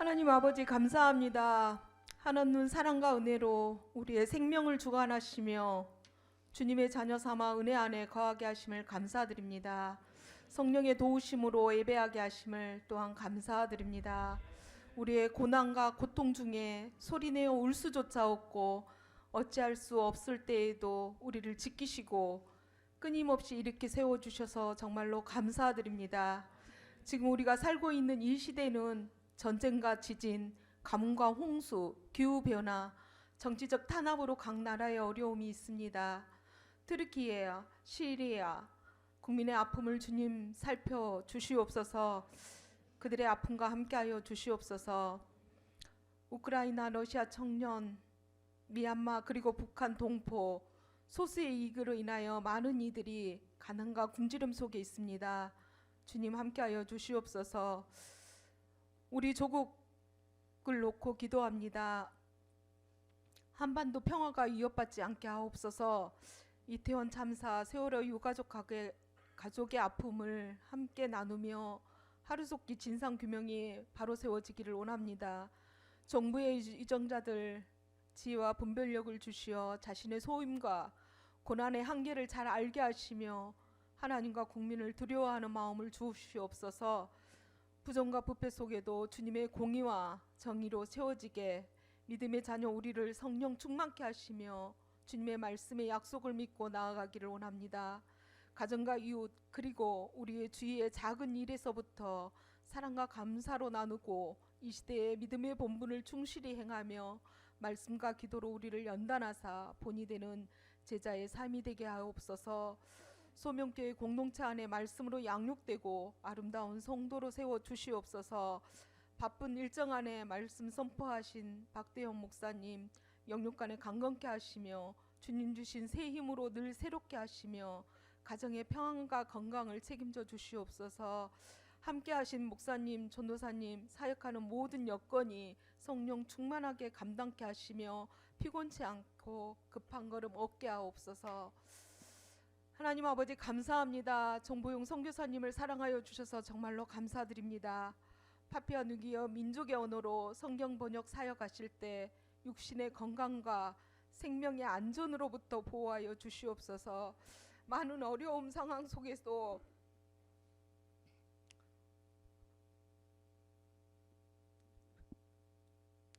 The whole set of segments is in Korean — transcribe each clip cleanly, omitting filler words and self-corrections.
하나님 아버지 감사합니다. 하나님 사랑과 은혜로 우리의 생명을 주관하시며 주님의 자녀 삼아 은혜 안에 거하게 하심을 감사드립니다. 성령의 도우심으로 예배하게 하심을 또한 감사드립니다. 우리의 고난과 고통 중에 소리내어 울 수조차 없고 어찌할 수 없을 때에도 우리를 지키시고 끊임없이 이렇게 세워주셔서 정말로 감사드립니다. 지금 우리가 살고 있는 이 시대는 전쟁과 지진, 가뭄과 홍수, 기후변화, 정치적 탄압으로 각 나라의 어려움이 있습니다. 트르키예, 시리아, 국민의 아픔을 주님 살펴주시옵소서. 그들의 아픔과 함께하여 주시옵소서. 우크라이나, 러시아 청년, 미얀마 그리고 북한 동포, 소수의 이익으로 인하여 많은 이들이 가난과 굶주림 속에 있습니다. 주님 함께하여 주시옵소서. 우리 조국을 놓고 기도합니다. 한반도 평화가 위협받지 않게 하옵소서. 이태원 참사, 세월호 유가족 가족의 아픔을 함께 나누며 하루속히 진상규명이 바로 세워지기를 원합니다. 정부의 위정자들 지혜와 분별력을 주시어 자신의 소임과 고난의 한계를 잘 알게 하시며 하나님과 국민을 두려워하는 마음을 주시옵소서. 부정과 부패 속에도 주님의 공의와 정의로 세워지게 믿음의 자녀 우리를 성령 충만케 하시며 주님의 말씀의 약속을 믿고 나아가기를 원합니다. 가정과 이웃 그리고 우리의 주위의 작은 일에서부터 사랑과 감사로 나누고 이 시대의 믿음의 본분을 충실히 행하며 말씀과 기도로 우리를 연단하사 본이 되는 제자의 삶이 되게 하옵소서. 소명교회 공동체 안에 말씀으로 양육되고 아름다운 성도로 세워 주시옵소서. 바쁜 일정 안에 말씀 선포하신 박대영 목사님 영육간에 강건케 하시며 주님 주신 새 힘으로 늘 새롭게 하시며 가정의 평안과 건강을 책임져 주시옵소서. 함께 하신 목사님, 전도사님, 사역하는 모든 여건이 성령 충만하게 감당케 하시며 피곤치 않고 급한 걸음 없게 하옵소서. 하나님 아버지 감사합니다. 정보용 선교사님을 사랑하여 주셔서 정말로 감사드립니다. 파푸아뉴기니아 민족의 언어로 성경 번역 사역하실 때 육신의 건강과 생명의 안전으로부터 보호하여 주시옵소서. 많은 어려움 상황 속에서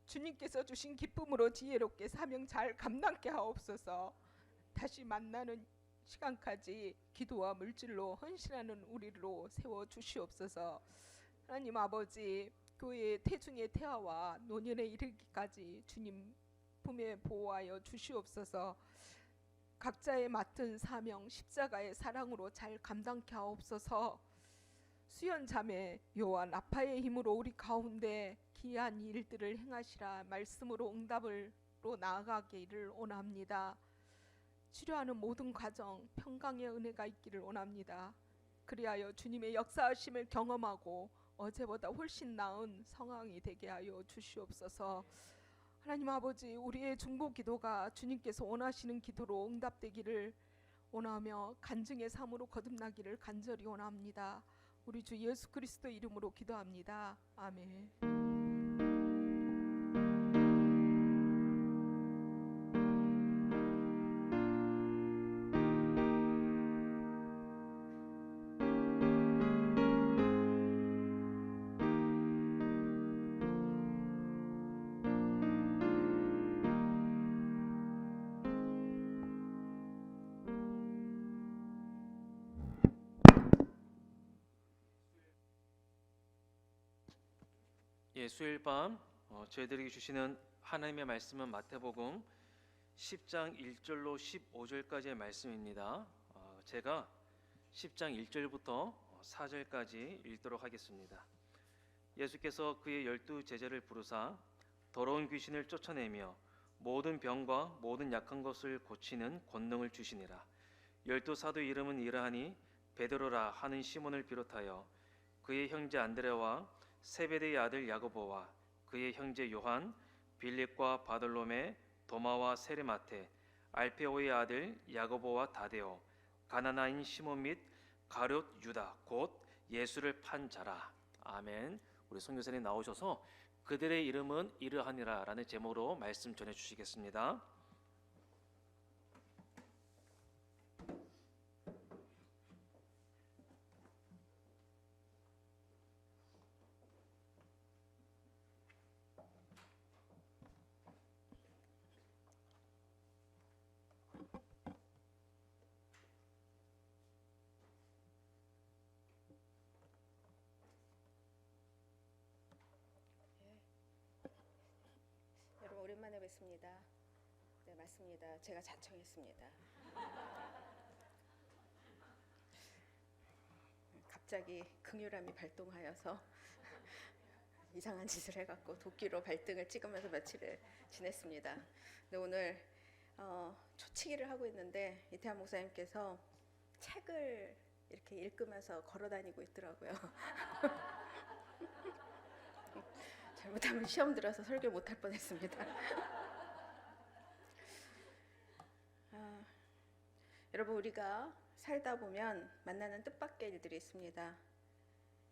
주님께서 주신 기쁨으로 지혜롭게 사명 잘 감당케 하옵소서. 다시 만나는 시간까지 기도와 물질로 헌신하는 우리로 세워 주시옵소서. 하나님 아버지, 교회의 태중의 태아와 노년에 이르기까지 주님 품에 보호하여 주시옵소서. 각자의 맡은 사명 십자가의 사랑으로 잘 감당케 하옵소서. 수연자매 요한 라파의 힘으로 우리 가운데 기이한 일들을 행하시라 말씀으로 응답으로 나아가기를 원합니다. 치료하는 모든 과정 평강의 은혜가 있기를 원합니다. 그리하여 주님의 역사하심을 경험하고 어제보다 훨씬 나은 상황이 되게 하여 주시옵소서. 하나님 아버지, 우리의 중보 기도가 주님께서 원하시는 기도로 응답되기를 원하며 간증의 삶으로 거듭나기를 간절히 원합니다. 우리 주 예수 그리스도 이름으로 기도합니다. 아멘. 수요일 밤 저희들에게 주시는 하나님의 말씀은 마태복음 10장 1절로 15절까지의 말씀입니다. 제가 10장 1절부터 4절까지 읽도록 하겠습니다. 예수께서 그의 12 제자를 부르사 더러운 귀신을 쫓아내며 모든 병과 모든 약한 것을 고치는 권능을 주시니라. 12 사도 이름은 이러하니 베드로라 하는 시몬을 비롯하여 그의 형제 안드레와 세베대의 아들 야고보와 그의 형제 요한, 빌립과 바돌로메, 도마와 세레마테, 알페오의 아들 야고보와 다데오, 가나나인 시몬 및 가룟 유다 곧 예수를 판 자라. 아멘. 우리 선교사님 나오셔서 그들의 이름은 이러하니라라는 제목으로 말씀 전해 주시겠습니다. 여러분 오랜만에 뵙습니다. 네, 맞습니다. 제가 자청했습니다. 갑자기 긍휼함이 발동하여서 이상한 짓을 해갖고 도끼로 발등을 찍으면서 며칠을 지냈습니다. 근데 오늘 초치기를 하고 있는데 이태한 목사님께서 책을 이렇게 읽으면서 걸어다니고 있더라고요. 잘못하면 시험 들어서 설교 못할 뻔했습니다. 여러분 우리가 살다 보면 만나는 뜻밖의 일들이 있습니다.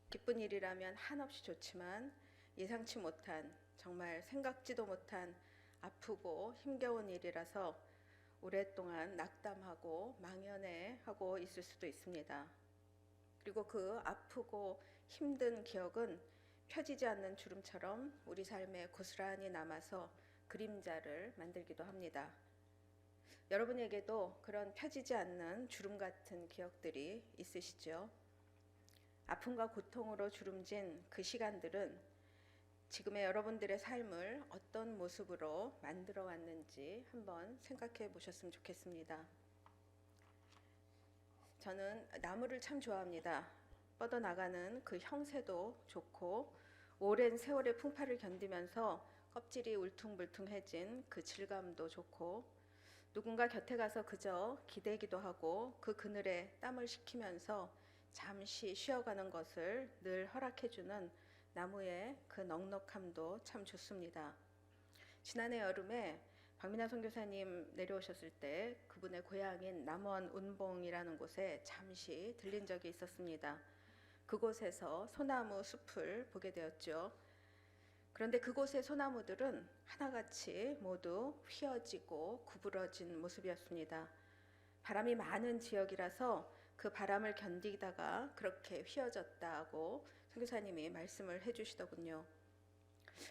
기쁜 일이라면 한없이 좋지만 예상치 못한 정말 생각지도 못한 아프고 힘겨운 일이라서 오랫동안 낙담하고 망연해하고 있을 수도 있습니다. 그리고 그 아프고 힘든 기억은 펴지지 않는 주름처럼 우리 삶에 고스란히 남아서 그림자를 만들기도 합니다. 여러분에게도 그런 펴지지 않는 주름 같은 기억들이 있으시죠? 아픔과 고통으로 주름진 그 시간들은 지금의 여러분들의 삶을 어떤 모습으로 만들어 왔는지 한번 생각해 보셨으면 좋겠습니다. 저는 나무를 참 좋아합니다. 뻗어나가는 그 형세도 좋고 오랜 세월의 풍파를 견디면서 껍질이 울퉁불퉁해진 그 질감도 좋고 누군가 곁에 가서 그저 기대기도 하고 그 그늘에 땀을 식히면서 잠시 쉬어가는 것을 늘 허락해주는 나무의 그 넉넉함도 참 좋습니다. 지난해 여름에 박민아 선교사님 내려오셨을 때 그분의 고향인 남원 운봉이라는 곳에 잠시 들린 적이 있었습니다. 그곳에서 소나무 숲을 보게 되었죠. 그런데 그곳의 소나무들은 하나같이 모두 휘어지고 구부러진 모습이었습니다. 바람이 많은 지역이라서 그 바람을 견디다가 그렇게 휘어졌다고 선교사님이 말씀을 해주시더군요.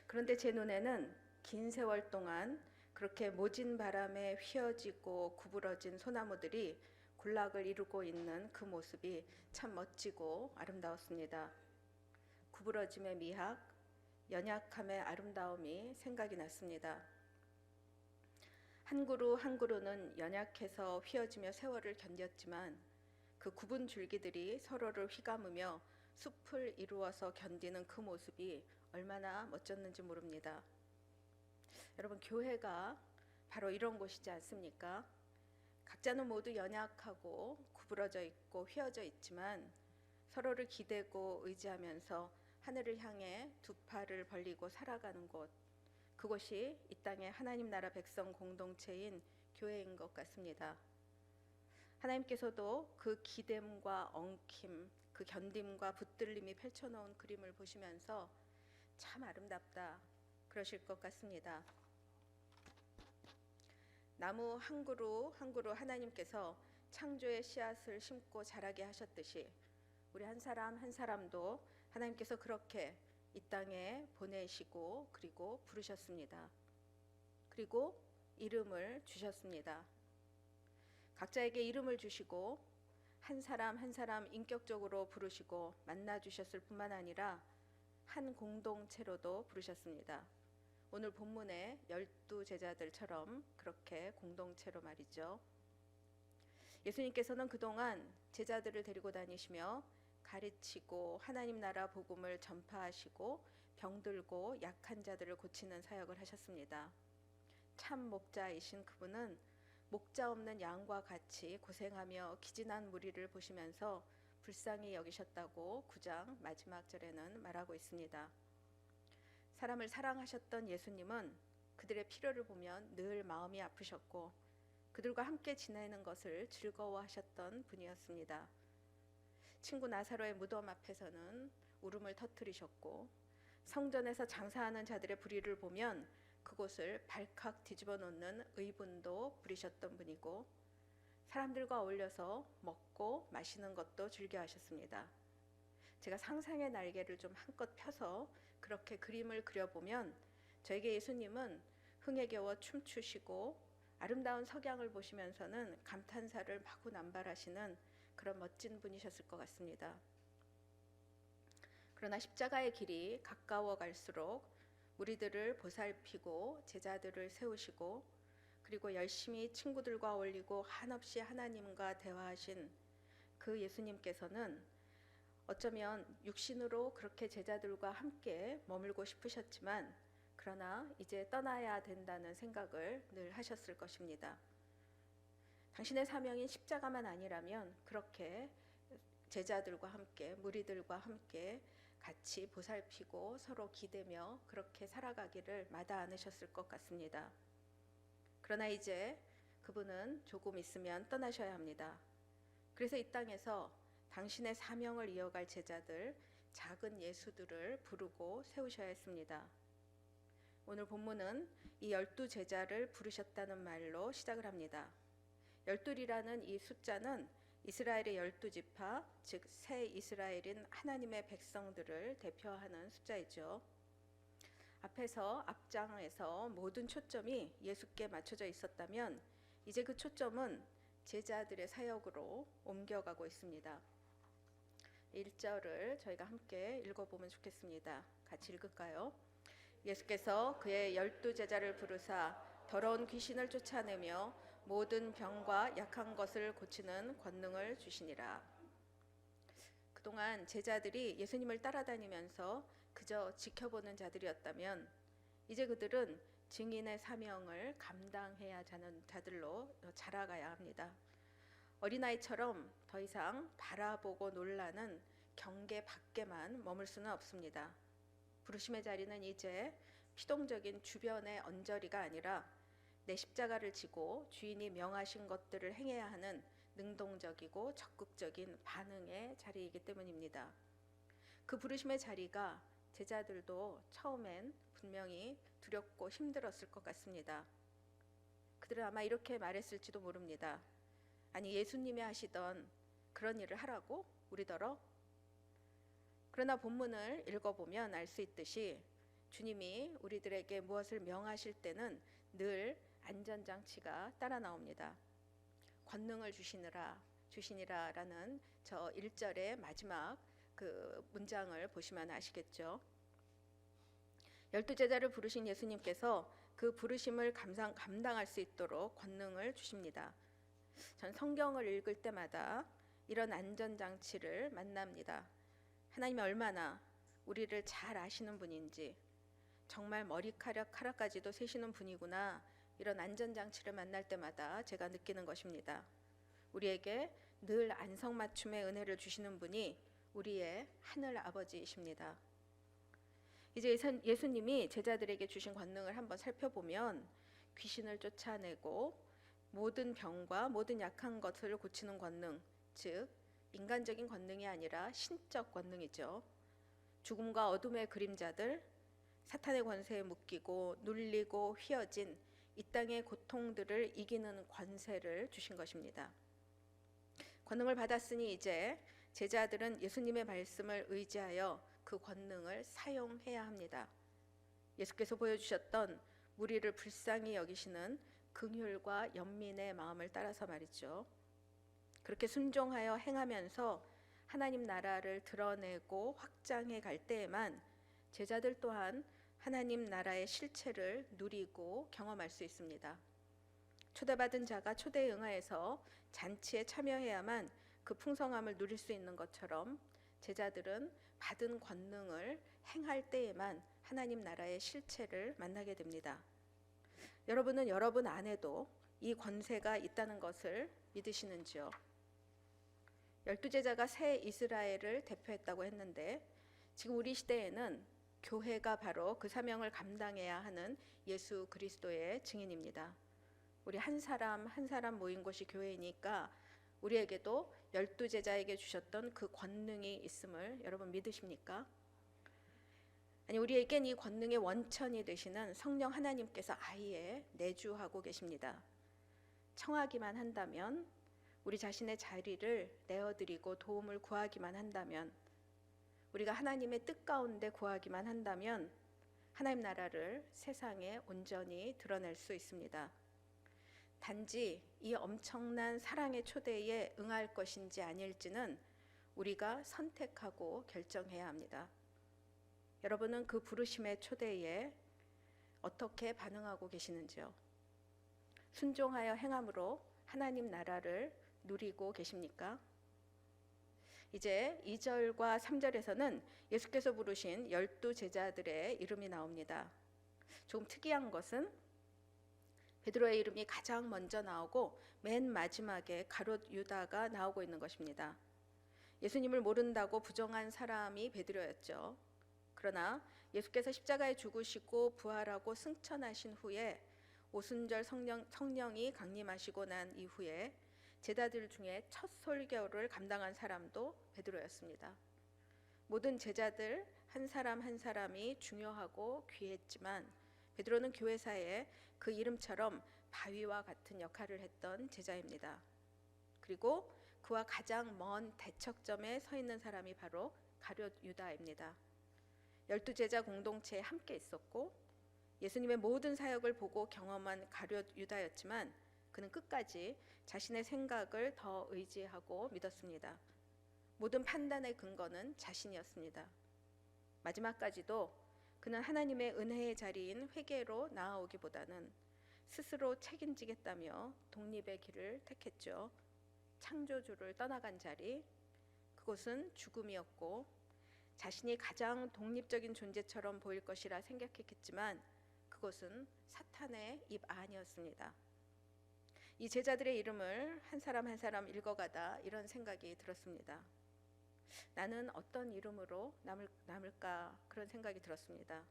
그런데 제 눈에는 긴 세월 동안 그렇게 모진 바람에 휘어지고 구부러진 소나무들이 군락을 이루고 있는 그 모습이 참 멋지고 아름다웠습니다. 구부러짐의 미학, 연약함의 아름다움이 생각이 났습니다. 한 그루 한 그루는 연약해서 휘어지며 세월을 견뎠지만 그 굽은 줄기들이 서로를 휘감으며 숲을 이루어서 견디는 그 모습이 얼마나 멋졌는지 모릅니다. 여러분, 교회가 바로 이런 곳이지 않습니까? 각자는 모두 연약하고 구부러져 있고 휘어져 있지만 서로를 기대고 의지하면서 하늘을 향해 두 팔을 벌리고 살아가는 곳, 그곳이 이 땅의 하나님 나라 백성 공동체인 교회인 것 같습니다. 하나님께서도 그 기댐과 엉킴, 그 견딤과 붙들림이 펼쳐놓은 그림을 보시면서 참 아름답다 그러실 것 같습니다. 나무 한 그루 한 그루 하나님께서 창조의 씨앗을 심고 자라게 하셨듯이 우리 한 사람 한 사람도 하나님께서 그렇게 이 땅에 보내시고 그리고 부르셨습니다. 그리고 이름을 주셨습니다. 각자에게 이름을 주시고 한 사람 한 사람 인격적으로 부르시고 만나주셨을 뿐만 아니라 한 공동체로도 부르셨습니다. 오늘 본문의 12제자들처럼 그렇게 공동체로 말이죠. 예수님께서는 그동안 제자들을 데리고 다니시며 가르치고 하나님 나라 복음을 전파하시고 병들고 약한 자들을 고치는 사역을 하셨습니다. 참 목자이신 그분은 목자 없는 양과 같이 고생하며 기진한 무리를 보시면서 불쌍히 여기셨다고 9장 마지막 절에는 말하고 있습니다. 사람을 사랑하셨던 예수님은 그들의 필요를 보면 늘 마음이 아프셨고 그들과 함께 지내는 것을 즐거워하셨던 분이었습니다. 친구 나사로의 무덤 앞에서는 울음을 터뜨리셨고 성전에서 장사하는 자들의 불의를 보면 그곳을 발칵 뒤집어 놓는 의분도 부리셨던 분이고, 사람들과 어울려서 먹고 마시는 것도 즐겨 하셨습니다. 제가 상상의 날개를 좀 한껏 펴서 그렇게 그림을 그려보면 저에게 예수님은 흥에 겨워 춤추시고 아름다운 석양을 보시면서는 감탄사를 마구 남발하시는 그런 멋진 분이셨을 것 같습니다. 그러나 십자가의 길이 가까워 갈수록 우리들을 보살피고 제자들을 세우시고, 그리고 열심히 친구들과 어울리고 한없이 하나님과 대화하신 그 예수님께서는 어쩌면 육신으로 그렇게 제자들과 함께 머물고 싶으셨지만, 그러나 이제 떠나야 된다는 생각을 늘 하셨을 것입니다. 당신의 사명인 십자가만 아니라면 그렇게 제자들과 함께, 무리들과 함께 같이 보살피고 서로 기대며 그렇게 살아가기를 마다 않으셨을 것 같습니다. 그러나 이제 그분은 조금 있으면 떠나셔야 합니다. 그래서 이 땅에서 당신의 사명을 이어갈 제자들, 작은 예수들을 부르고 세우셔야 했습니다. 오늘 본문은 이 12제자를 부르셨다는 말로 시작을 합니다. 12이라는 이 숫자는 이스라엘의 12지파, 즉 새 이스라엘인 하나님의 백성들을 대표하는 숫자이죠. 앞장에서 모든 초점이 예수께 맞춰져 있었다면 이제 그 초점은 제자들의 사역으로 옮겨가고 있습니다. 1절을 저희가 함께 읽어보면 좋겠습니다. 같이 읽을까요? 예수께서 그의 12제자를 부르사 더러운 귀신을 쫓아내며 모든 병과 약한 것을 고치는 권능을 주시니라. 그동안 제자들이 예수님을 따라다니면서 그저 지켜보는 자들이었다면 이제 그들은 증인의 사명을 감당해야 하는 자들로 자라가야 합니다. 어린아이처럼 더 이상 바라보고 놀라는 경계 밖에만 머물 수는 없습니다. 부르심의 자리는 이제 피동적인 주변의 언저리가 아니라 내 십자가를 지고 주인이 명하신 것들을 행해야 하는 능동적이고 적극적인 반응의 자리이기 때문입니다. 그 부르심의 자리가 제자들도 처음엔 분명히 두렵고 힘들었을 것 같습니다. 그들은 아마 이렇게 말했을지도 모릅니다. 아니, 예수님이 하시던 그런 일을 하라고? 우리더러? 그러나 본문을 읽어보면 알 수 있듯이 주님이 우리들에게 무엇을 명하실 때는 늘 안전장치가 따라 나옵니다. 권능을 주시니라라는 저 1절의 마지막 그 문장을 보시면 아시겠죠. 12제자를 부르신 예수님께서 그 부르심을 감당할 수 있도록 권능을 주십니다. 전 성경을 읽을 때마다 이런 안전장치를 만납니다. 하나님이 얼마나 우리를 잘 아시는 분인지, 정말 머리카락까지도 세시는 분이구나, 이런 안전장치를 만날 때마다 제가 느끼는 것입니다. 우리에게 늘 안성맞춤의 은혜를 주시는 분이 우리의 하늘 아버지이십니다. 이제 예수님이 제자들에게 주신 권능을 한번 살펴보면 귀신을 쫓아내고 모든 병과 모든 약한 것을 고치는 권능, 즉 인간적인 권능이 아니라 신적 권능이죠. 죽음과 어둠의 그림자들, 사탄의 권세에 묶이고 눌리고 휘어진 이 땅의 고통들을 이기는 권세를 주신 것입니다. 권능을 받았으니 이제 제자들은 예수님의 말씀을 의지하여 그 권능을 사용해야 합니다. 예수께서 보여주셨던 무리를 불쌍히 여기시는 긍휼과 연민의 마음을 따라서 말이죠. 그렇게 순종하여 행하면서 하나님 나라를 드러내고 확장해 갈 때에만 제자들 또한 하나님 나라의 실체를 누리고 경험할 수 있습니다. 초대받은 자가 초대에 응하여서 잔치에 참여해야만 그 풍성함을 누릴 수 있는 것처럼 제자들은 받은 권능을 행할 때에만 하나님 나라의 실체를 만나게 됩니다. 여러분은 여러분 안에도 이 권세가 있다는 것을 믿으시는지요? 12제자가 새 이스라엘을 대표했다고 했는데 지금 우리 시대에는 교회가 바로 그 사명을 감당해야 하는 예수 그리스도의 증인입니다. 우리 한 사람 한 사람 모인 곳이 교회이니까 우리에게도 12제자에게 주셨던 그 권능이 있음을 여러분 믿으십니까? 아니 우리에겐 이 권능의 원천이 되시는 성령 하나님께서 아예 내주하고 계십니다. 청하기만 한다면, 우리 자신의 자리를 내어드리고 도움을 구하기만 한다면, 우리가 하나님의 뜻 가운데 구하기만 한다면 하나님 나라를 세상에 온전히 드러낼 수 있습니다. 단지 이 엄청난 사랑의 초대에 응할 것인지 아닐지는 우리가 선택하고 결정해야 합니다. 여러분은 그 부르심의 초대에 어떻게 반응하고 계시는지요? 순종하여 행함으로 하나님 나라를 누리고 계십니까? 이제 2절과 3절에서는 예수께서 부르신 12 제자들의 이름이 나옵니다. 조금 특이한 것은 베드로의 이름이 가장 먼저 나오고 맨 마지막에 가룟 유다가 나오고 있는 것입니다. 예수님을 모른다고 부정한 사람이 베드로였죠. 그러나 예수께서 십자가에 죽으시고 부활하고 승천하신 후에 오순절 성령이 강림하시고 난 이후에 제자들 중에 첫 설교를 감당한 사람도 베드로였습니다. 모든 제자들 한 사람 한 사람이 중요하고 귀했지만 베드로는 교회사에 그 이름처럼 바위와 같은 역할을 했던 제자입니다. 그리고 그와 가장 먼 대척점에 서 있는 사람이 바로 가룟 유다입니다. 12 제자 공동체에 함께 있었고 예수님의 모든 사역을 보고 경험한 가룟 유다였지만 그는 끝까지 자신의 생각을 더 의지하고 믿었습니다. 모든 판단의 근거는 자신이었습니다. 마지막까지도 그는 하나님의 은혜의 자리인 회개로 나아오기보다는 스스로 책임지겠다며 독립의 길을 택했죠. 창조주를 떠나간 자리, 그곳은 죽음이었고 자신이 가장 독립적인 존재처럼 보일 것이라 생각했겠지만 그곳은 사탄의 입 안이었습니다. 이 제자들의 이름을 한 사람 한 사람 읽어가다 이런 생각이 들었습니다. 나는 어떤 이름으로 남을까 그런 생각이 들었습니다.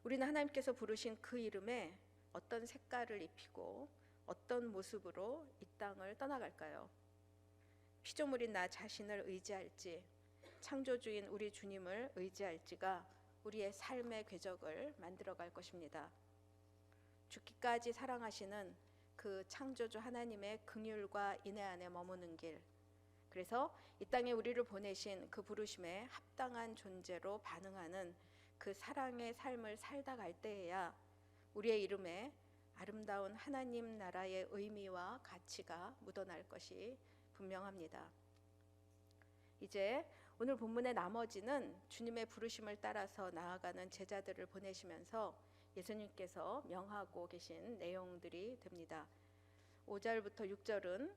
우리는 하나님께서 부르신 그 이름에 어떤 색깔을 입히고 어떤 모습으로 이 땅을 떠나갈까요? 피조물인 나 자신을 의지할지 창조주인 우리 주님을 의지할지가 우리의 삶의 궤적을 만들어갈 것입니다. 죽기까지 사랑하시는 그 창조주 하나님의 긍휼과 인애 안에 머무는 길, 그래서 이 땅에 우리를 보내신 그 부르심에 합당한 존재로 반응하는 그 사랑의 삶을 살다 갈 때에야 우리의 이름에 아름다운 하나님 나라의 의미와 가치가 묻어날 것이 분명합니다. 이제 오늘 본문의 나머지는 주님의 부르심을 따라서 나아가는 제자들을 보내시면서 예수님께서 명하고 계신 내용들이 됩니다. 5절부터 6절은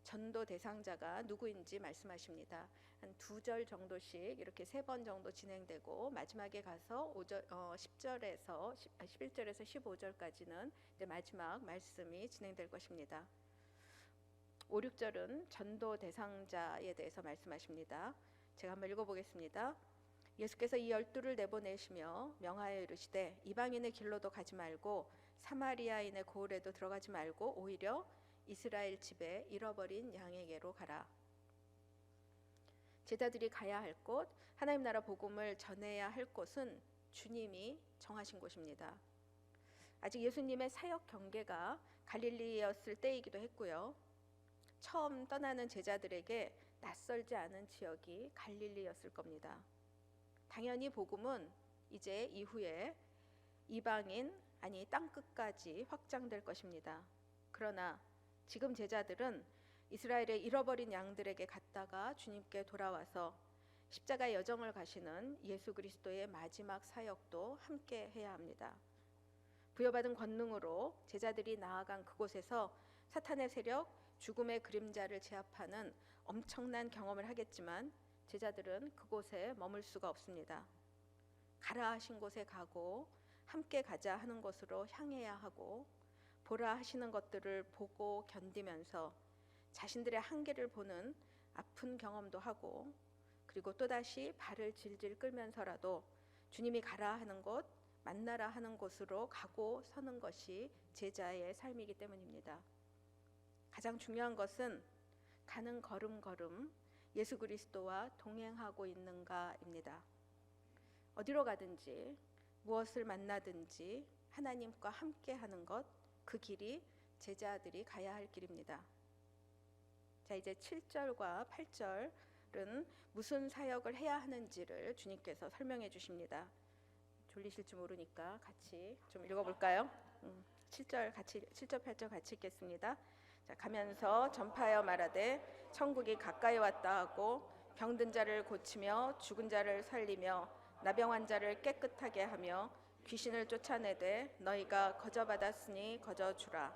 전도 대상자가 누구인지 말씀하십니다. 한 2절 정도씩 이렇게 3번 정도 진행되고 마지막에 가서 10절에서 11절에서 15절까지는 마지막 말씀이 진행될 것입니다. 5, 6절은 전도 대상자에 대해서 말씀하십니다. 제가 한번 읽어보겠습니다. 예수께서 이 12를 내보내시며 명하여 이르시되 이방인의 길로도 가지 말고 사마리아인의 고을에도 들어가지 말고 오히려 이스라엘 집에 잃어버린 양에게로 가라. 제자들이 가야 할 곳, 하나님 나라 복음을 전해야 할 곳은 주님이 정하신 곳입니다. 아직 예수님의 사역 경계가 갈릴리였을 때이기도 했고요. 처음 떠나는 제자들에게 낯설지 않은 지역이 갈릴리였을 겁니다. 당연히 복음은 이제 이후에 이방인 아니 땅끝까지 확장될 것입니다. 그러나 지금 제자들은 이스라엘의 잃어버린 양들에게 갔다가 주님께 돌아와서 십자가의 여정을 가시는 예수 그리스도의 마지막 사역도 함께 해야 합니다. 부여받은 권능으로 제자들이 나아간 그곳에서 사탄의 세력, 죽음의 그림자를 제압하는 엄청난 경험을 하겠지만 제자들은 그곳에 머물 수가 없습니다. 가라 하신 곳에 가고 함께 가자 하는 곳으로 향해야 하고 보라 하시는 것들을 보고 견디면서 자신들의 한계를 보는 아픈 경험도 하고 그리고 또다시 발을 질질 끌면서라도 주님이 가라 하는 곳, 만나라 하는 곳으로 가고 서는 것이 제자의 삶이기 때문입니다. 가장 중요한 것은 가는 걸음걸음 예수 그리스도와 동행하고 있는가입니다. 어디로 가든지 무엇을 만나든지 하나님과 함께 하는 것, 그 길이 제자들이 가야 할 길입니다. 자, 이제 7절과 8절은 무슨 사역을 해야 하는지를 주님께서 설명해 주십니다. 졸리실지 모르니까 같이 좀 읽어볼까요? 7절 8절 같이 읽겠습니다. 자, 가면서 전파하여 말하되 천국이 가까이 왔다 하고 병든 자를 고치며 죽은 자를 살리며 나병 환자를 깨끗하게 하며 귀신을 쫓아내되 너희가 거저받았으니 거저주라.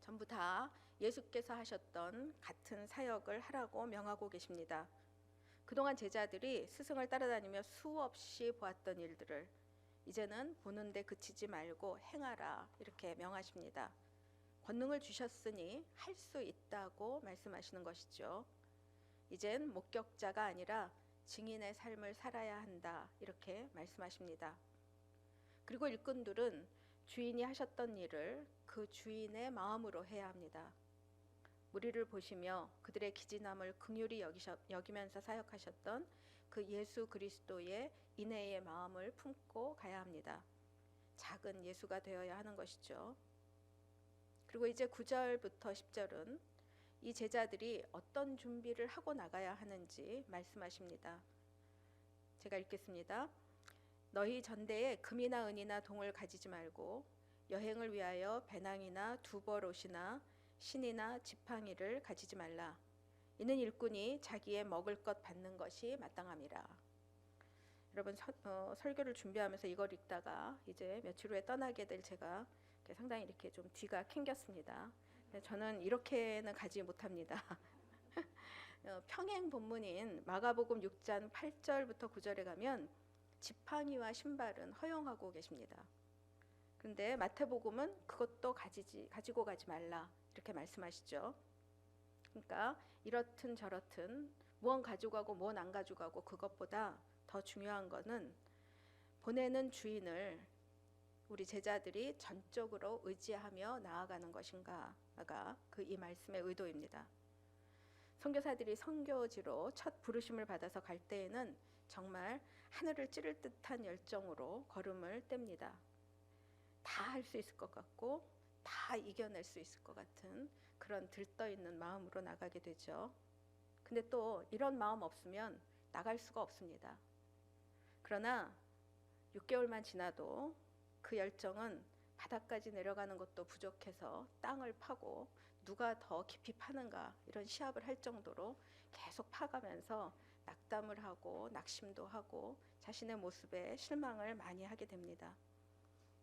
전부 다 예수께서 하셨던 같은 사역을 하라고 명하고 계십니다. 그동안 제자들이 스승을 따라다니며 수없이 보았던 일들을 이제는 보는데 그치지 말고 행하라 이렇게 명하십니다. 권능을 주셨으니 할 수 있다고 말씀하시는 것이죠. 이젠 목격자가 아니라 증인의 삶을 살아야 한다 이렇게 말씀하십니다. 그리고 일꾼들은 주인이 하셨던 일을 그 주인의 마음으로 해야 합니다. 무리를 보시며 그들의 기진함을 긍휼히 여기면서 사역하셨던 그 예수 그리스도의 인애의 마음을 품고 가야 합니다. 작은 예수가 되어야 하는 것이죠. 그리고 이제 9절부터 10절은 이 제자들이 어떤 준비를 하고 나가야 하는지 말씀하십니다. 제가 읽겠습니다. 너희 전대에 금이나 은이나 동을 가지지 말고 여행을 위하여 배낭이나 두벌옷이나 신이나 지팡이를 가지지 말라. 이는 일꾼이 자기의 먹을 것 받는 것이 마땅함이라. 여러분 설교를 준비하면서 이걸 읽다가 이제 며칠 후에 떠나게 될 제가 상당히 이렇게 좀 뒤가 캥겼습니다. 저는 이렇게는 가지 못합니다. 평행 본문인 마가복음 6장 8절부터 9절에 가면 지팡이와 신발은 허용하고 계십니다. 그런데 마태복음은 그것도 가지고 가지 말라 이렇게 말씀하시죠. 그러니까 이렇든 저렇든 무언 가져가고 무언 안 가져가고 그것보다 더 중요한 거는 보내는 주인을 우리 제자들이 전적으로 의지하며 나아가는 것인가가 이 말씀의 의도입니다. 선교사들이 선교지로 첫 부르심을 받아서 갈 때에는 정말 하늘을 찌를 듯한 열정으로 걸음을 뗍니다. 다 할 수 있을 것 같고 다 이겨낼 수 있을 것 같은 그런 들떠있는 마음으로 나가게 되죠. 근데 또 이런 마음 없으면 나갈 수가 없습니다. 그러나 6개월만 지나도 그 열정은 바닥까지 내려가는 것도 부족해서 땅을 파고 누가 더 깊이 파는가 이런 시합을 할 정도로 계속 파가면서 낙담을 하고 낙심도 하고 자신의 모습에 실망을 많이 하게 됩니다.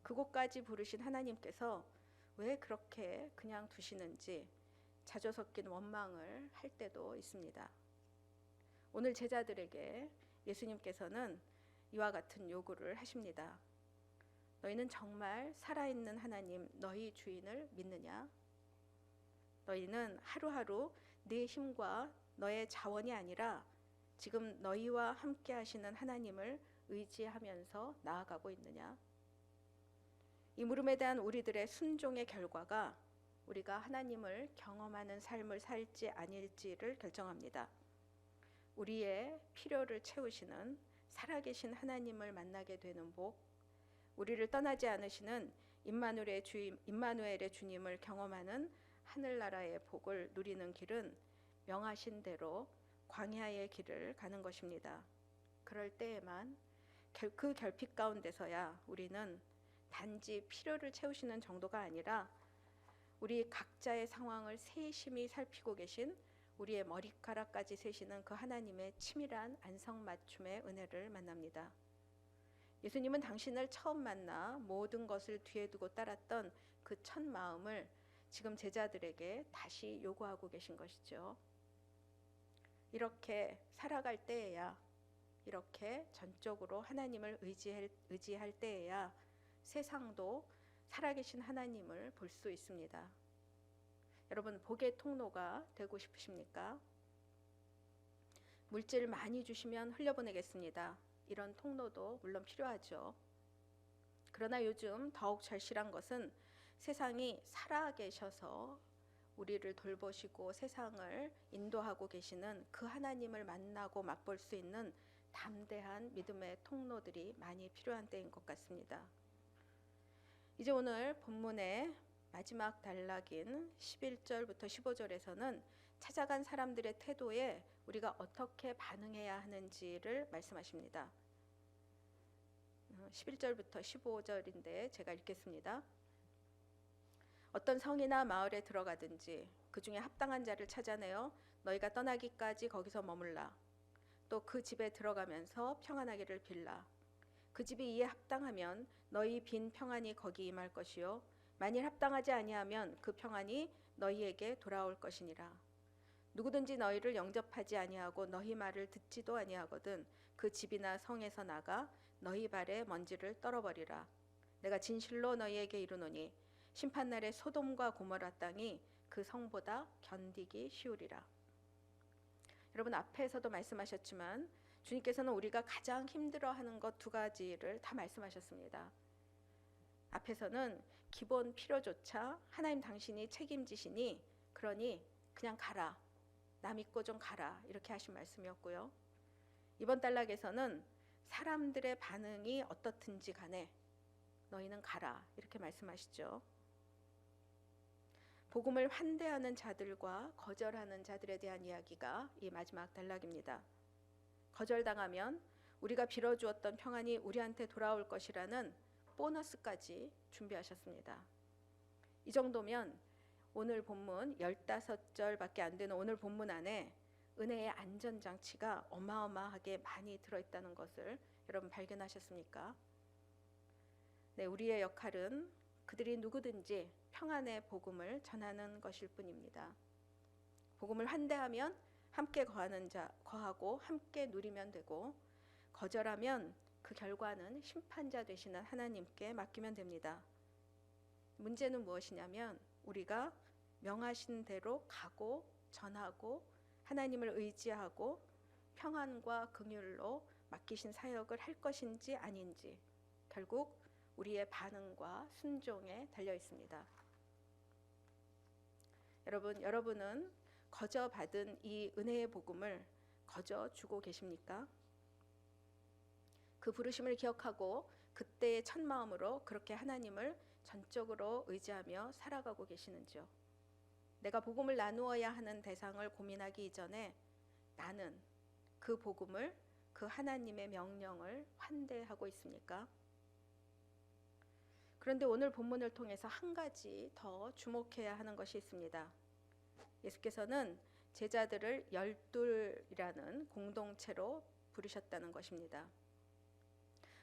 그곳까지 부르신 하나님께서 왜 그렇게 그냥 두시는지 자조 섞인 원망을 할 때도 있습니다. 오늘 제자들에게 예수님께서는 이와 같은 요구를 하십니다. 너희는 정말 살아있는 하나님 너희 주인을 믿느냐? 너희는 하루하루 네 힘과 너의 자원이 아니라 지금 너희와 함께 하시는 하나님을 의지하면서 나아가고 있느냐? 이 물음에 대한 우리들의 순종의 결과가 우리가 하나님을 경험하는 삶을 살지 아닐지를 결정합니다. 우리의 필요를 채우시는 살아계신 하나님을 만나게 되는 복, 우리를 떠나지 않으시는 임마누엘의 주님을 경험하는 하늘나라의 복을 누리는 길은 명하신 대로 광야의 길을 가는 것입니다. 그럴 때에만 그 결핍 가운데서야 우리는 단지 필요를 채우시는 정도가 아니라 우리 각자의 상황을 세심히 살피고 계신 우리의 머리카락까지 세시는 그 하나님의 치밀한 안성맞춤의 은혜를 만납니다. 예수님은 당신을 처음 만나 모든 것을 뒤에 두고 따랐던 그 첫 마음을 지금 제자들에게 다시 요구하고 계신 것이죠. 이렇게 살아갈 때에야, 이렇게 전적으로 하나님을 의지할 때에야 세상도 살아계신 하나님을 볼 수 있습니다. 여러분, 복의 통로가 되고 싶으십니까? 물질 많이 주시면 흘려보내겠습니다. 이런 통로도 물론 필요하죠. 그러나 요즘 더욱 절실한 것은 세상이 살아계셔서 우리를 돌보시고 세상을 인도하고 계시는 그 하나님을 만나고 맛볼 수 있는 담대한 믿음의 통로들이 많이 필요한 때인 것 같습니다. 이제 오늘 본문의 마지막 단락인 11절부터 15절에서는 찾아간 사람들의 태도에 우리가 어떻게 반응해야 하는지를 말씀하십니다. 11절부터 15절인데 제가 읽겠습니다. 어떤 성이나 마을에 들어가든지 그 중에 합당한 자를 찾아내어 너희가 떠나기까지 거기서 머물라. 또 그 집에 들어가면서 평안하기를 빌라. 그 집이 이에 합당하면 너희 빈 평안이 거기 임할 것이요 만일 합당하지 아니하면 그 평안이 너희에게 돌아올 것이니라. 누구든지 너희를 영접하지 아니하고 너희 말을 듣지도 아니하거든 그 집이나 성에서 나가 너희 발에 먼지를 떨어버리라. 내가 진실로 너희에게 이르노니 심판날에 소돔과 고모라 땅이 그 성보다 견디기 쉬우리라. 여러분, 앞에서도 말씀하셨지만 주님께서는 우리가 가장 힘들어하는 것 두 가지를 다 말씀하셨습니다. 앞에서는 기본 필요조차 하나님 당신이 책임지시니 그러니 그냥 가라. 나 믿고 좀 가라. 이렇게 하신 말씀이었고요. 이번 단락에서는 사람들의 반응이 어떻든지 간에 너희는 가라. 이렇게 말씀하시죠. 복음을 환대하는 자들과 거절하는 자들에 대한 이야기가 이 마지막 단락입니다. 거절당하면 우리가 빌어주었던 평안이 우리한테 돌아올 것이라는 보너스까지 준비하셨습니다. 이 정도면 오늘 본문 15절밖에 안 되는 오늘 본문 안에 은혜의 안전장치가 어마어마하게 많이 들어있다는 것을 여러분 발견하셨습니까? 네, 우리의 역할은 그들이 누구든지 평안의 복음을 전하는 것일 뿐입니다. 복음을 환대하면 함께 거하고 함께 누리면 되고, 거절하면 그 결과는 심판자 되시는 하나님께 맡기면 됩니다. 문제는 무엇이냐면 우리가 명하신 대로 가고 전하고 하나님을 의지하고 평안과 긍휼로 맡기신 사역을 할 것인지 아닌지, 결국 우리의 반응과 순종에 달려 있습니다. 여러분은 거저 받은 이 은혜의 복음을 거저 주고 계십니까? 그 부르심을 기억하고 그때의 첫 마음으로 그렇게 하나님을 전적으로 의지하며 살아가고 계시는지요? 내가 복음을 나누어야 하는 대상을 고민하기 이전에 나는 그 복음을, 그 하나님의 명령을 환대하고 있습니까? 그런데 오늘 본문을 통해서 한 가지 더 주목해야 하는 것이 있습니다. 예수께서는 제자들을 12이라는 공동체로 부르셨다는 것입니다.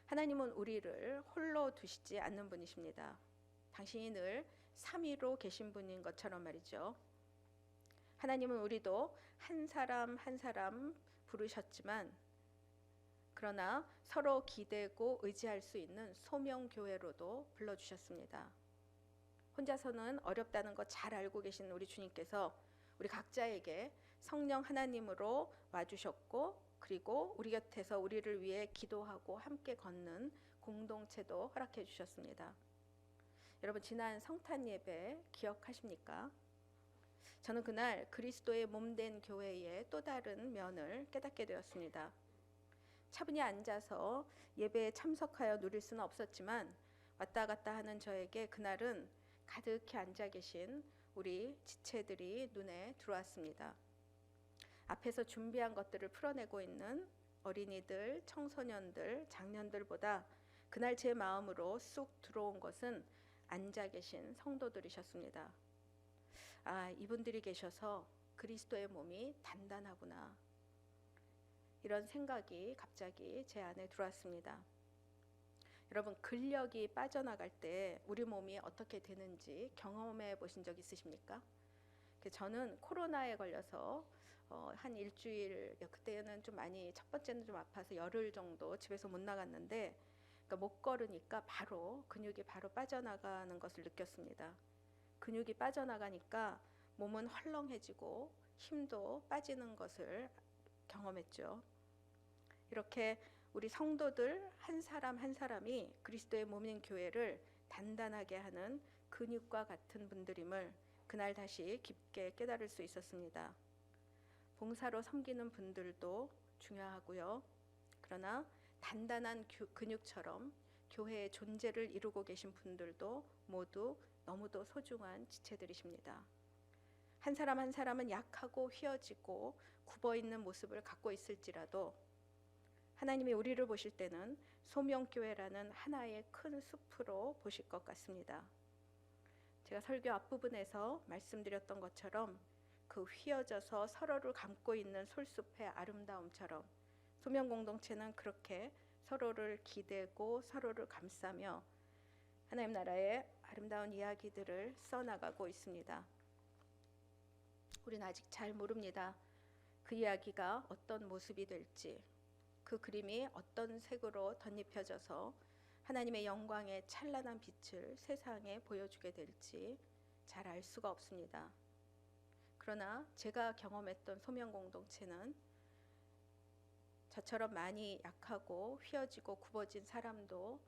하나님은 우리를 홀로 두시지 않는 분이십니다. 당신이 늘 삼위로 계신 분인 것처럼 말이죠. 하나님은 우리도 한 사람 한 사람 부르셨지만, 그러나 서로 기대고 의지할 수 있는 소명교회로도 불러주셨습니다. 혼자서는 어렵다는 거 잘 알고 계신 우리 주님께서 우리 각자에게 성령 하나님으로 와주셨고, 그리고 우리 곁에서 우리를 위해 기도하고 함께 걷는 공동체도 허락해 주셨습니다. 여러분, 지난 성탄 예배 기억하십니까? 저는 그날 그리스도의 몸된 교회의 또 다른 면을 깨닫게 되었습니다. 차분히 앉아서 예배에 참석하여 누릴 수는 없었지만 왔다 갔다 하는 저에게 그날은 가득히 앉아 계신 우리 지체들이 눈에 들어왔습니다. 앞에서 준비한 것들을 풀어내고 있는 어린이들, 청소년들, 장년들보다 그날 제 마음으로 쑥 들어온 것은 앉아 계신 성도들이셨습니다. 아, 이분들이 계셔서 그리스도의 몸이 단단하구나. 이런 생각이 갑자기 제 안에 들어왔습니다. 여러분, 근력이 빠져나갈 때 우리 몸이 어떻게 되는지 경험해 보신 적 있으십니까? 저는 코로나에 걸려서 한 일주일, 그때는 좀 많이, 첫 번째는 좀 아파서 열흘 정도 집에서 못 나갔는데, 그러니까 못 걸으니까 바로 근육이 바로 빠져나가는 것을 느꼈습니다. 근육이 빠져나가니까 몸은 헐렁해지고 힘도 빠지는 것을 경험했죠. 이렇게 우리 성도들 한 사람 한 사람이 그리스도의 몸인 교회를 단단하게 하는 근육과 같은 분들임을 그날 다시 깊게 깨달을 수 있었습니다. 봉사로 섬기는 분들도 중요하고요. 그러나 단단한 근육처럼 교회의 존재를 이루고 계신 분들도 모두 너무도 소중한 지체들이십니다. 한 사람 한 사람은 약하고 휘어지고 굽어있는 모습을 갖고 있을지라도 하나님이 우리를 보실 때는 소명교회라는 하나의 큰 숲으로 보실 것 같습니다. 제가 설교 앞부분에서 말씀드렸던 것처럼 그 휘어져서 서로를 감고 있는 솔숲의 아름다움처럼 소명공동체는 그렇게 서로를 기대고 서로를 감싸며 하나님 나라의 아름다운 이야기들을 써나가고 있습니다. 우리는 아직 잘 모릅니다. 그 이야기가 어떤 모습이 될지, 그 그림이 어떤 색으로 덧입혀져서 하나님의 영광의 찬란한 빛을 세상에 보여주게 될지 잘 알 수가 없습니다. 그러나 제가 경험했던 소명공동체는 저처럼 많이 약하고 휘어지고 굽어진 사람도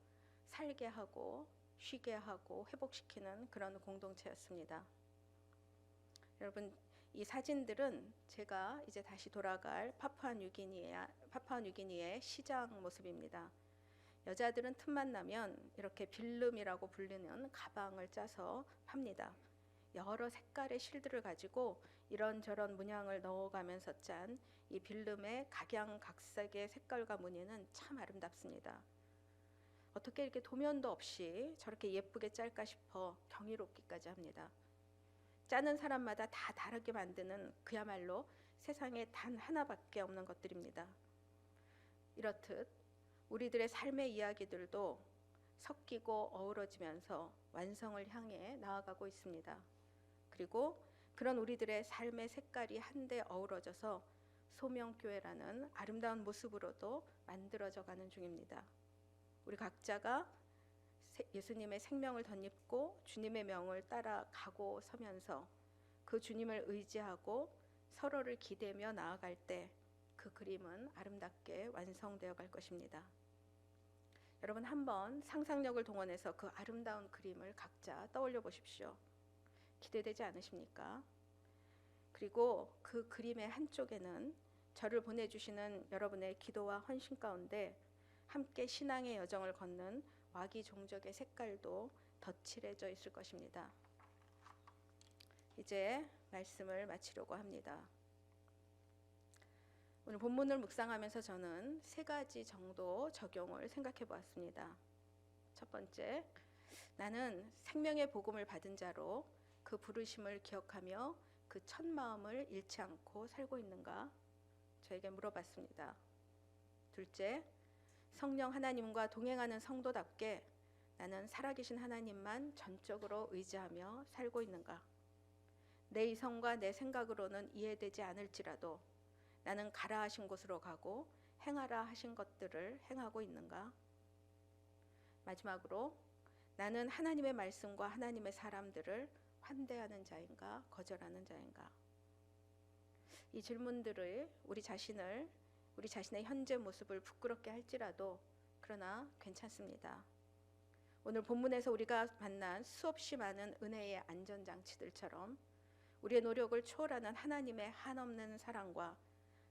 살게 하고 쉬게 하고 회복시키는 그런 공동체였습니다. 여러분, 이 사진들은 제가 이제 다시 돌아갈 파푸아뉴기니의 시장 모습입니다. 여자들은 틈만 나면 이렇게 빌름이라고 불리는 가방을 짜서 팝니다. 여러 색깔의 실들을 가지고 이런저런 문양을 넣어가면서 짠 이 빌름의 각양각색의 색깔과 무늬는 참 아름답습니다. 어떻게 이렇게 도면도 없이 저렇게 예쁘게 짤까 싶어 경이롭기까지 합니다. 짜는 사람마다 다 다르게 만드는 그야말로 세상에 단 하나밖에 없는 것들입니다. 이렇듯 우리들의 삶의 이야기들도 섞이고 어우러지면서 완성을 향해 나아가고 있습니다. 그리고 그런 우리들의 삶의 색깔이 한데 어우러져서 소명교회라는 아름다운 모습으로도 만들어져 가는 중입니다. 우리 각자가 예수님의 생명을 덧입고 주님의 명을 따라가고 서면서 그 주님을 의지하고 서로를 기대며 나아갈 때 그 그림은 아름답게 완성되어 갈 것입니다. 여러분, 한번 상상력을 동원해서 그 아름다운 그림을 각자 떠올려 보십시오. 기대되지 않으십니까? 그리고 그 그림의 한쪽에는 저를 보내주시는 여러분의 기도와 헌신 가운데 함께 신앙의 여정을 걷는 와기 종족의 색깔도 덧칠해져 있을 것입니다. 이제 말씀을 마치려고 합니다. 오늘 본문을 묵상하면서 저는 3가지 정도 적용을 생각해 보았습니다. 첫 번째, 나는 생명의 복음을 받은 자로 그 부르심을 기억하며 그 첫 마음을 잃지 않고 살고 있는가? 저에게 물어봤습니다. 둘째, 성령 하나님과 동행하는 성도답게 나는 살아계신 하나님만 전적으로 의지하며 살고 있는가? 내 이성과 내 생각으로는 이해되지 않을지라도 나는 가라 하신 곳으로 가고 행하라 하신 것들을 행하고 있는가? 마지막으로 나는 하나님의 말씀과 하나님의 사람들을 환대하는 자인가 거절하는 자인가? 이 질문들을 우리 자신의 현재 모습을 부끄럽게 할지라도 그러나 괜찮습니다. 오늘 본문에서 우리가 만난 수없이 많은 은혜의 안전장치들처럼 우리의 노력을 초월하는 하나님의 한없는 사랑과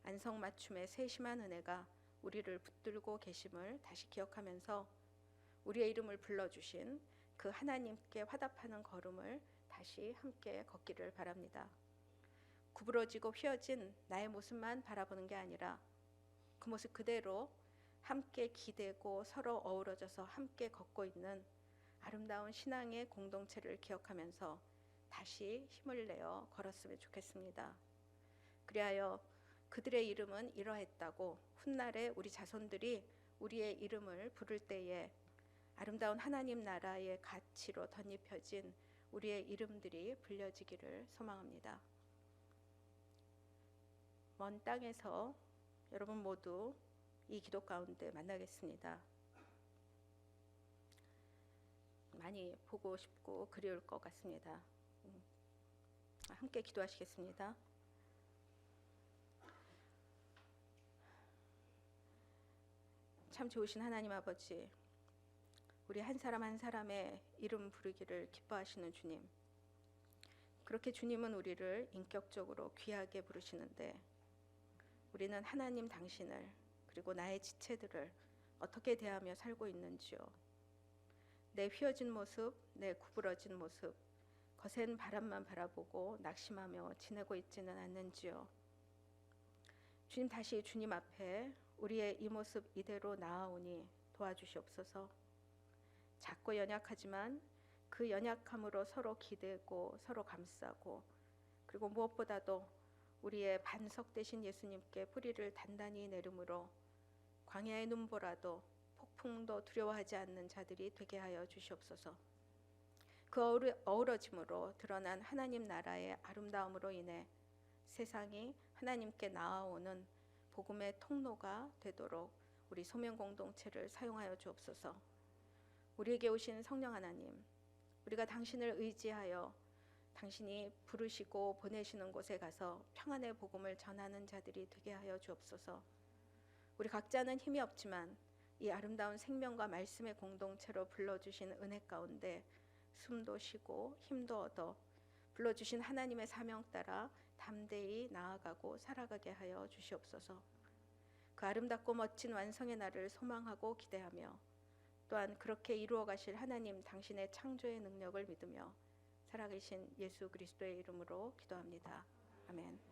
안성맞춤의 세심한 은혜가 우리를 붙들고 계심을 다시 기억하면서 우리의 이름을 불러주신 그 하나님께 화답하는 걸음을 다시 함께 걷기를 바랍니다. 구부러지고 휘어진 나의 모습만 바라보는 게 아니라 그 모습 그대로 함께 기대고 서로 어우러져서 함께 걷고 있는 아름다운 신앙의 공동체를 기억하면서 다시 힘을 내어 걸었으면 좋겠습니다. 그리하여 그들의 이름은 이러했다고 훗날에 우리 자손들이 우리의 이름을 부를 때에 아름다운 하나님 나라의 가치로 덧입혀진 우리의 이름들이 불려지기를 소망합니다. 먼 땅에서 여러분 모두 이 기도 가운데 만나겠습니다. 많이 보고 싶고 그리울 것 같습니다. 함께 기도하시겠습니다. 참 좋으신 하나님 아버지, 우리 한 사람 한 사람의 이름 부르기를 기뻐하시는 주님, 그렇게 주님은 우리를 인격적으로 귀하게 부르시는데 우리는 하나님 당신을 그리고 나의 지체들을 어떻게 대하며 살고 있는지요. 내 휘어진 모습, 내 구부러진 모습, 거센 바람만 바라보고 낙심하며 지내고 있지는 않는지요. 주님, 다시 주님 앞에 우리의 이 모습 이대로 나아오니 도와주시옵소서. 작고 연약하지만 그 연약함으로 서로 기대고 서로 감싸고, 그리고 무엇보다도 우리의 반석 되신 예수님께 뿌리를 단단히 내림으로 광야의 눈보라도 폭풍도 두려워하지 않는 자들이 되게 하여 주시옵소서. 그 어우러짐으로 드러난 하나님 나라의 아름다움으로 인해 세상이 하나님께 나아오는 복음의 통로가 되도록 우리 소명 공동체를 사용하여 주옵소서. 우리에게 오신 성령 하나님, 우리가 당신을 의지하여 당신이 부르시고 보내시는 곳에 가서 평안의 복음을 전하는 자들이 되게 하여 주옵소서. 우리 각자는 힘이 없지만 이 아름다운 생명과 말씀의 공동체로 불러주신 은혜 가운데 숨도 쉬고 힘도 얻어 불러주신 하나님의 사명 따라 담대히 나아가고 살아가게 하여 주시옵소서. 그 아름답고 멋진 완성의 날을 소망하고 기대하며, 또한 그렇게 이루어 가실 하나님 당신의 창조의 능력을 믿으며 살아계신 예수 그리스도의 이름으로 기도합니다. 아멘.